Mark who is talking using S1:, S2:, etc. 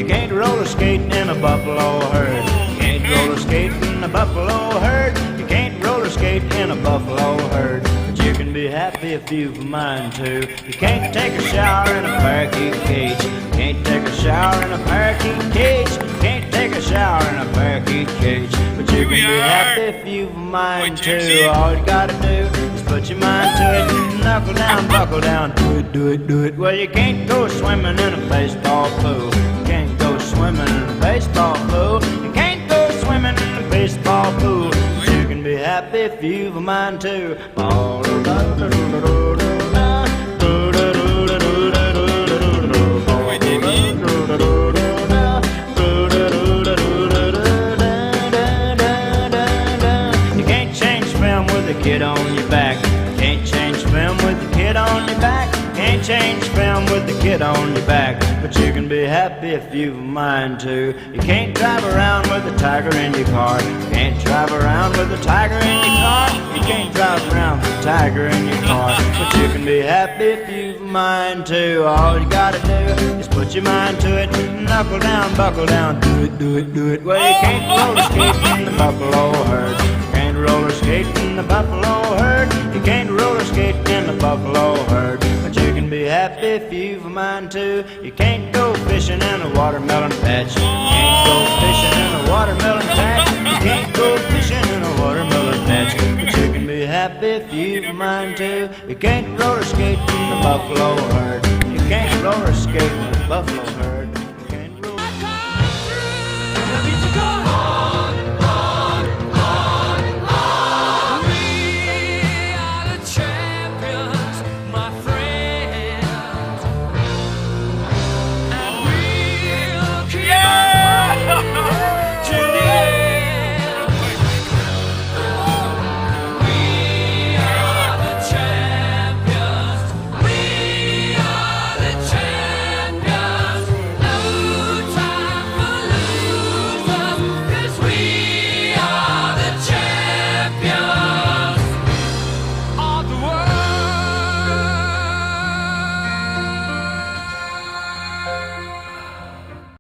S1: You can't roller skate in a buffalo herd. You can't roller skate in a buffalo herd. You can't roller skate in a buffalo herd. But you can be happy if you've a mind to. You can't take a shower in a parakeet cage. You can't take a shower in a parakeet cage. You can't take a shower in a parakeet cage. But you can be happy if you've a mind to. All you gotta do is put your mind to it. Knuckle down, buckle down, do it, do it, do it. Well, you can't go swimming in a baseball pool. You can't go swimming in a baseball pool. You can't go swimming in a baseball pool. But you can be happy if you've a mind to. You can't change film with a kid on your back. Can't change film with the kid on your back. Can't change film with the kid on your back. But you can be happy if you've a mind to. You can't drive around with a tiger in your car. You can't drive around with a tiger in your car. You can't drive around with a tiger in your car. But you can be happy if you've a mind to. All you gotta do is put your mind to it. Knuckle down, buckle down, do it, do it, do it. Well, you can't roller skate in the buffalo herd. You can't roller skate in the buffalo herd. You can't roller skate in the buffalo herd. But you can be happy if you've a mind to. You can't go fishing in a watermelon patch. You can't go fishing in a watermelon patch. You can't go fishing in a watermelon patch. But you can be happy if you've a mind to. You can't roller skate in the buffalo herd. You can't roller skate in the buffalo herd.